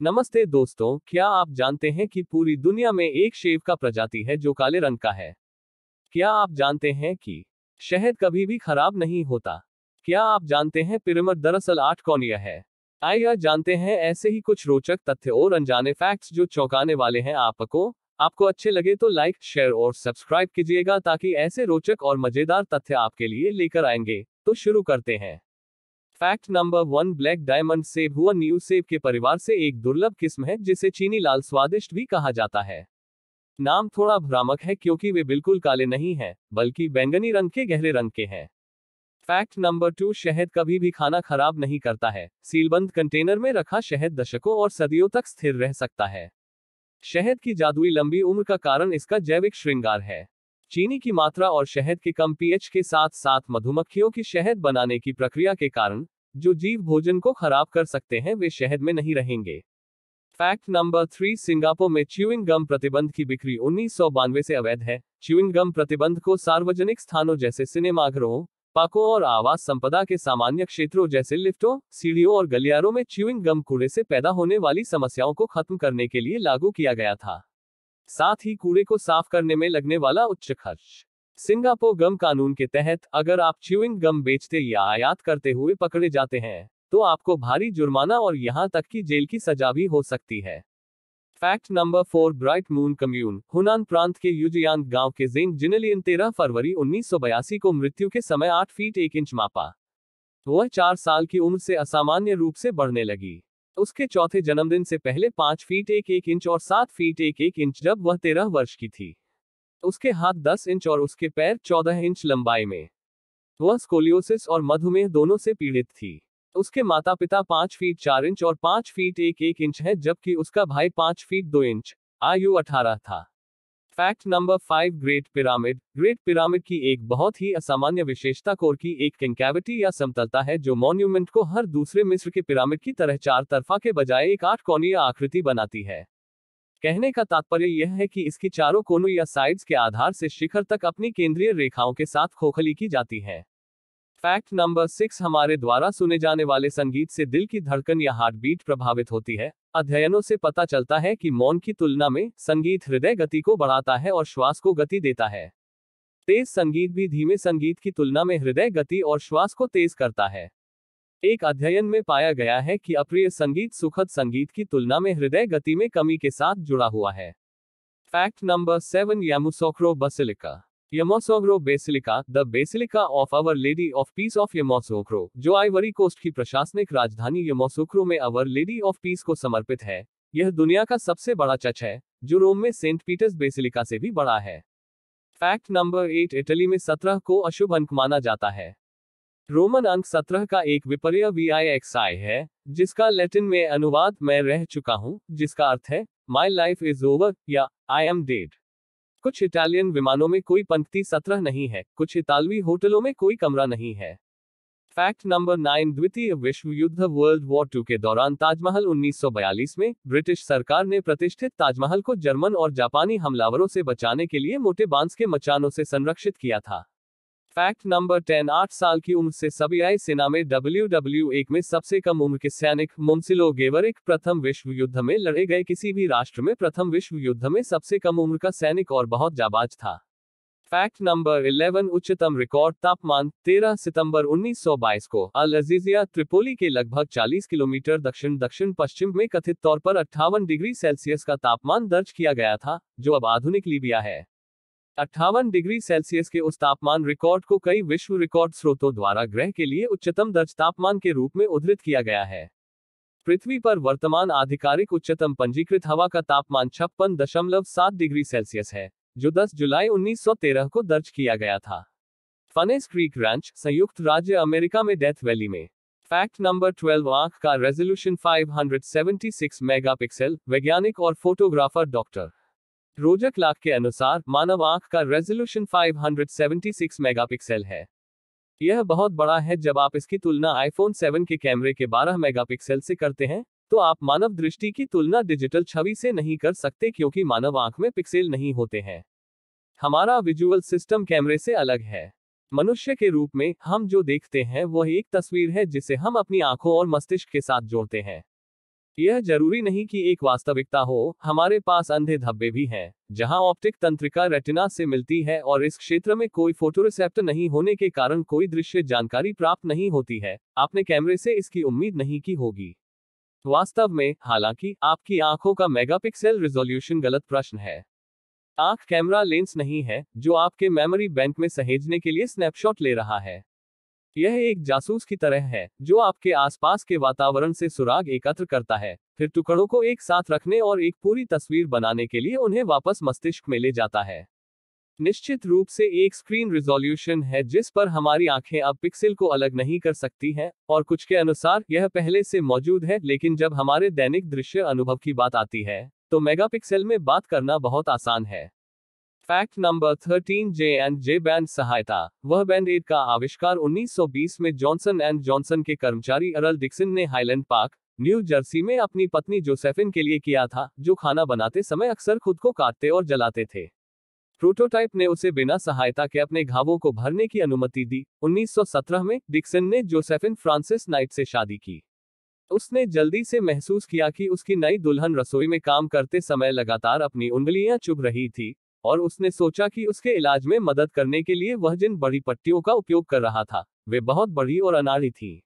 नमस्ते दोस्तों, क्या आप जानते हैं कि पूरी दुनिया में एक सेब का प्रजाति है जो काले रंग का है? क्या आप जानते हैं कि शहद कभी भी खराब नहीं होता? क्या आप जानते हैं पिरामिड दरअसल 8 कोणीय है? आइए जानते हैं ऐसे ही कुछ रोचक तथ्य और अनजाने फैक्ट्स जो चौंकाने वाले हैं आपको अच्छे लगे तो लाइक, शेयर और सब्सक्राइब कीजिएगा ताकि ऐसे रोचक और मजेदार तथ्य आपके लिए लेकर आएंगे। तो शुरू करते हैं। फैक्ट नंबर 1, ब्लैक डायमंड सेब हुआ न्यू सेब के परिवार से एक दुर्लभ किस्म है जिसे चीनी लाल स्वादिष्ट भी कहा जाता है। नाम थोड़ा भ्रामक है क्योंकि वे बिल्कुल काले नहीं हैं, बल्कि बैंगनी रंग के गहरे रंग के हैं। फैक्ट नंबर 2, शहद कभी भी खाना खराब नहीं करता है। सीलबंद कंटेनर में रखा शहद दशकों और सदियों तक स्थिर रह सकता है। शहद की जादुई लंबी उम्र का कारण इसका जैविक श्रृंगार है। चीनी की मात्रा और शहद के कम पीएच के साथ साथ मधुमक्खियों की शहद बनाने की प्रक्रिया के कारण जो जीव भोजन को खराब कर सकते हैं वे शहद में नहीं रहेंगे। फैक्ट नंबर 3, सिंगापुर में च्यूइंग गम प्रतिबंध की बिक्री 1992 से अवैध है। च्यूइंग गम प्रतिबंध को सार्वजनिक स्थानों जैसे सिनेमाघरों, पार्कों और आवास संपदा के सामान्य क्षेत्रों जैसे लिफ्टों, सीढ़ियों और गलियारों में च्यूइंग गम कूड़े से पैदा होने वाली समस्याओं को खत्म करने के लिए लागू किया गया था। साथ ही कूड़े को साफ करने में लगने वाला उच्च खर्च। सिंगापुर गम कानून के तहत अगर आप च्यूइंग गम बेचते या आयात करते हुए पकड़े जाते हैं तो आपको भारी जुर्माना और यहां तक कि जेल की सजा भी हो सकती है। Fact number 4, bright moon commune Hunan प्रांत के युजियान गांव के जेंग जिनलियन 13 फरवरी 1982 को मृत्यु के समय 8 फीट 1 इंच मापा। वह 4 साल की उम्र से असामान्य रूप से बढ़ने लगी। उसके चौथे जन्मदिन से पहले 5 फीट 1 इंच और 7 फीट 1 इंच जब वह 13 वर्ष की थी। उसके हाथ 10 इंच और उसके पैर 14 इंच लंबाई में। वह स्कोलियोसिस और मधुमेह दोनों से पीड़ित थी। उसके माता पिता 5 फीट 4 इंच और 5 फीट 1 इंच है जबकि उसका भाई 5 फीट 2 इंच, आयु 18 था। Fact number 5, great pyramid. Great pyramid की एक बहुत ही असामान्य विशेषता कोर की एक कंकैविटी या समतलता है जो मॉन्यूमेंट को हर दूसरे मिस्र के पिरामिड की तरह 4 तरफा के बजाय एक 8 कोणीय आकृति बनाती है। कहने का तात्पर्य यह है कि इसकी चारों कोनों या साइड्स के आधार से शिखर तक अपनी केंद्रीय रेखाओं के साथ खोखली की जाती है। फैक्ट नंबर 6, हमारे द्वारा सुने जाने वाले संगीत से दिल की धड़कन या हार्ट बीट प्रभावित होती है। अध्ययनों से पता चलता है कि मौन की तुलना में संगीत हृदय गति को बढ़ाता है और श्वास को गति देता है। तेज संगीत भी धीमे संगीत की तुलना में हृदय गति और श्वास को तेज करता है। एक अध्ययन में पाया गया है कि अप्रिय संगीत सुखद संगीत की तुलना में हृदय गति में कमी के साथ जुड़ा हुआ है। Fact number 7, Yamoussoukro basilica. Yamoussoukro basilica, the basilica of our lady of peace of Yamoussoukro, जो आइवरी कोस्ट की प्रशासनिक राजधानी यामोसोक्रो में अवर लेडी ऑफ पीस को समर्पित है, यह दुनिया का सबसे बड़ा चर्च है, जो रोम में सेंट पीटर्स बेसिलिका से भी बड़ा है। फैक्ट नंबर 8, इटली में 17 को अशुभ अंक माना जाता है। रोमन अंक 17 का एक विपर्य VIXI है, जिसका लैटिन में अनुवाद मैं रह चुका हूं, जिसका अर्थ है माई लाइफ इज ओवर या आई एम डेड। कुछ इटालियन विमानों में कोई पंक्ति 17 नहीं है, कुछ इतालवी होटलों में कोई कमरा नहीं है। फैक्ट नंबर 9, द्वितीय विश्व युद्ध वर्ल्ड वॉर 2 के दौरान ताजमहल 1942 में ब्रिटिश सरकार ने प्रतिष्ठित ताजमहल को जर्मन और जापानी हमलावरों से बचाने के लिए मोटे बांस के मचानों से संरक्षित किया था। फैक्ट नंबर 10, 8 साल की उम्र से सबियाई सेना में WW1 में सबसे कम उम्र के सैनिक मोमसिलो गेवरिक प्रथम विश्व युद्ध में लड़े गए किसी भी राष्ट्र में प्रथम विश्व युद्ध में सबसे कम उम्र का सैनिक और बहुत जाबाज था। फैक्ट नंबर 11, उच्चतम रिकॉर्ड तापमान 13 सितंबर 1922 को अल अजीजिया त्रिपोली के लगभग 40 किलोमीटर दक्षिण दक्षिण पश्चिम में कथित तौर पर 58 डिग्री सेल्सियस का तापमान दर्ज किया गया था, जो अब आधुनिक लीबिया है। 58 डिग्री सेल्सियस के उस तापमान रिकॉर्ड को कई विश्व रिकॉर्ड स्रोतों द्वारा ग्रह के लिए उच्चतम दर्ज तापमान के रूप में उद्धृत किया गया है। पृथ्वी पर वर्तमान आधिकारिक उच्चतम पंजीकृत हवा का तापमान 56.7 डिग्री सेल्सियस है, जो 10 जुलाई 1913 को दर्ज किया गया था। फनेस क्रीक रैंच, संयुक्त राज्य अमेरिका में डेथ वैली में। फैक्ट नंबर 12, आंख का रेजोल्यूशन 576 मेगापिक्सल। वैज्ञानिक और फोटोग्राफर डॉक्टर रोजर क्लार्क के अनुसार मानव आंख का रेजोल्यूशन 576 मेगापिक्सल है। यह बहुत बड़ा है। जब आप इसकी तुलना आईफोन 7 के कैमरे के 12 मेगापिक्सल से करते हैं, तो आप मानव दृष्टि की तुलना डिजिटल छवि से नहीं कर सकते क्योंकि मानव आंख में पिक्सेल नहीं होते हैं। हमारा विजुअल सिस्टम कैमरे से अलग है। मनुष्य के रूप में हम जो देखते हैं वह एक तस्वीर है जिसे हम अपनी आंखों और मस्तिष्क के साथ जोड़ते हैं। यह जरूरी नहीं कि एक वास्तविकता हो, हमारे पास अंधे धब्बे भी हैं, जहां ऑप्टिक तंत्रिका रेटिना से मिलती है और इस क्षेत्र में कोई फोटोरिसेप्टर नहीं होने के कारण कोई दृश्य जानकारी प्राप्त नहीं होती है। आपने कैमरे से इसकी उम्मीद नहीं की होगी। वास्तव में, हालांकि, आपकी आंखों का मेगापिक्सल रिजोल्यूशन गलत प्रश्न है। आंख कैमरा लेंस नहीं है, जो आपके मेमोरी बैंक में सहेजने के लिए स्नैपशॉट ले रहा है। यह एक जासूस की तरह है, जो आपके आसपास के वातावरण से सुराग एकत्र करता है, फिर टुकड़ों को एक साथ रखने और एक पूरी तस्वीर बनाने के लिए उन्हें वापस मस्तिष्क में ले जाता है। निश्चित रूप से एक स्क्रीन रिजोल्यूशन है जिस पर हमारी आंखें अब पिक्सेल को अलग नहीं कर सकती हैं, और कुछ के अनुसार यह पहले से मौजूद है, लेकिन जब हमारे दैनिक दृश्य अनुभव की बात आती है, तो मेगापिक्सेल में बात करना बहुत आसान है। फैक्ट नंबर 13, J&J बैंड सहायता। वह बैंड एड का आविष्कार 1920 में जॉनसन एंड जॉनसन के कर्मचारी अर्ल डिक्सन ने हाईलैंड पार्क, न्यू जर्सी में अपनी पत्नी जोसेफिन के लिए किया था, जो खाना बनाते समय अक्सर खुद को काटते और जलाते थे। प्रोटोटाइप ने उसे बिना सहायता के अपने घावों को भरने की अनुमति दी। 1917 में डिक्सन ने जोसेफिन फ्रांसिस नाइट से शादी की। उसने जल्दी से महसूस किया कि उसकी नई दुल्हन रसोई में काम करते समय लगातार अपनी उंगलियां चुभ रही थी, और उसने सोचा कि उसके इलाज में मदद करने के लिए वह जिन बड़ी पट्टियों का उपयोग कर रहा था, वे बहुत बड़ी और अनाड़ी थीं।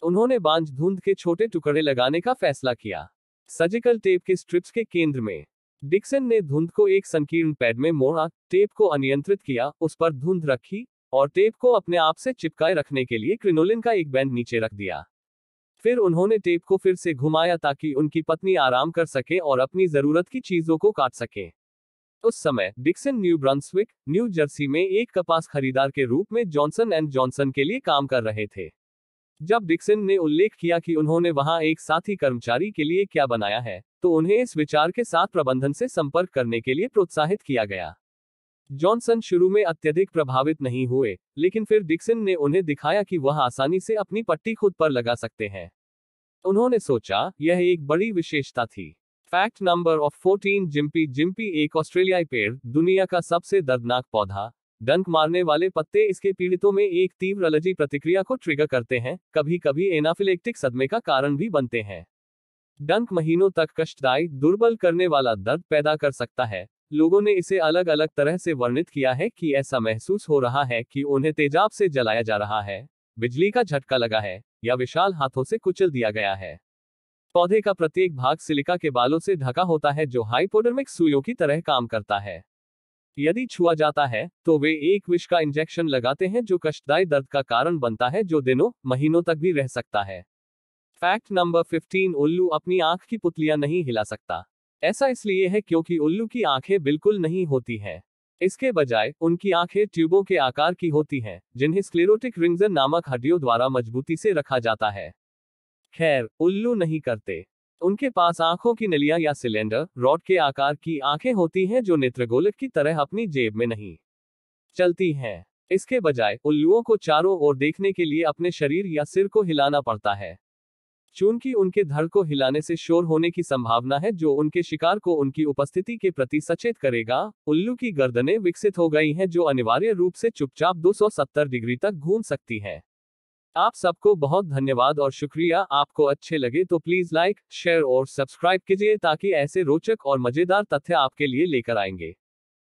उन्होंने बांझ धुंध के छोटे टुकड़े लगाने का फैसला किया। सर्जिकल टेप के स्ट्रिप्स के केंद्र में डिक्सन ने धुंध को एक संकीर्ण पैड में मोड़ा, टेप को अनियंत्रित किया, उस पर धुंध रखी, और टेप को अपने आप से चिपकाए रखने के लिए क्रिनोलिन का एक बैंड नीचे रख दिया। फिर उन्होंने टेप को फिर से घुमाया ताकि उनकी पत्नी आराम कर सके और अपनी जरूरत की चीजों को काट सके। उस समय Dixon new Brunswick, new Jersey में एक कपास खरीदार के रूप में जॉनसन एंड जॉनसन के लिए काम कर रहे थे। जब डिक्सन ने उल्लेख किया कि उन्होंने वहां एक साथी कर्मचारी के लिए क्या बनाया है, तो उन्हें इस विचार के साथ प्रबंधन से संपर्क करने के लिए प्रोत्साहित किया गया। जॉनसन शुरू में अत्यधिक प्रभावित नहीं हुए, लेकिन फिर डिक्सन ने उन्हें दिखाया कि वह आसानी से अपनी पट्टी खुद पर लगा सकते हैं। उन्होंने सोचा, यह एक बड़ी विशेषता थी। Fact number 14, gympie. जिम्पी एक ऑस्ट्रेलियाई पेड़, दुनिया का सबसे दर्दनाक पौधा। डंक मारने वाले पत्ते इसके पीड़ितों में एक तीव्र एलर्जी प्रतिक्रिया को ट्रिगर करते हैं, कभी कभी एनाफिलेक्टिक सदमे का कारण भी बनते हैं। डंक महीनों तक कष्टदायी, दुर्बल करने वाला दर्द पैदा कर सकता है। लोगों ने इसे अलग अलग तरह से वर्णित किया है कि ऐसा महसूस हो रहा है कि उन्हें तेजाब से जलाया जा रहा है, बिजली का झटका लगा है, या विशाल हाथों से कुचल दिया गया है। पौधे का प्रत्येक भाग सिलिका के बालों से ढका होता है, जो हाइपोडर्मिक सुइयों की तरह काम करता है। यदि छुआ जाता है, तो वे एक विष का इंजेक्शन लगाते हैं जो कष्टदायी दर्द का कारण बनता है, जो दिनों, महीनों तक भी रह सकता है। फैक्ट नंबर 15, उल्लू अपनी आंख की पुतलियां नहीं हिला सकता। ऐसा इसलिए है क्योंकि उल्लू की आंखें बिल्कुल नहीं होती हैं। इसके बजाय उनकी आंखें ट्यूबों के आकार की होती हैं, जिन्हें स्क्लेरोटिक रिंग्स नामक हड्डियों द्वारा मजबूती से रखा जाता है। खैर, उल्लू नहीं करते। उनके पास आंखों की नलियां या सिलेंडर, रॉड के आकार की आंखें होती हैं जो नेत्रगोलक की तरह अपनी जेब में नहीं चलती हैं। इसके बजाय उल्लुओं को चारों ओर देखने के लिए अपने शरीर या सिर को हिलाना पड़ता है। चूंकि उनके धड़ को हिलाने से शोर होने की संभावना है जो उनके शिकार को उनकी उपस्थिति के प्रति सचेत करेगा, उल्लू की गर्दनें विकसित हो गई हैं जो अनिवार्य रूप से चुपचाप 270 डिग्री तक घूम सकती हैं। आप सबको बहुत धन्यवाद और शुक्रिया। आपको अच्छे लगे तो प्लीज लाइक, शेयर और सब्सक्राइब कीजिए ताकि ऐसे रोचक और मजेदार तथ्य आपके लिए लेकर आएंगे।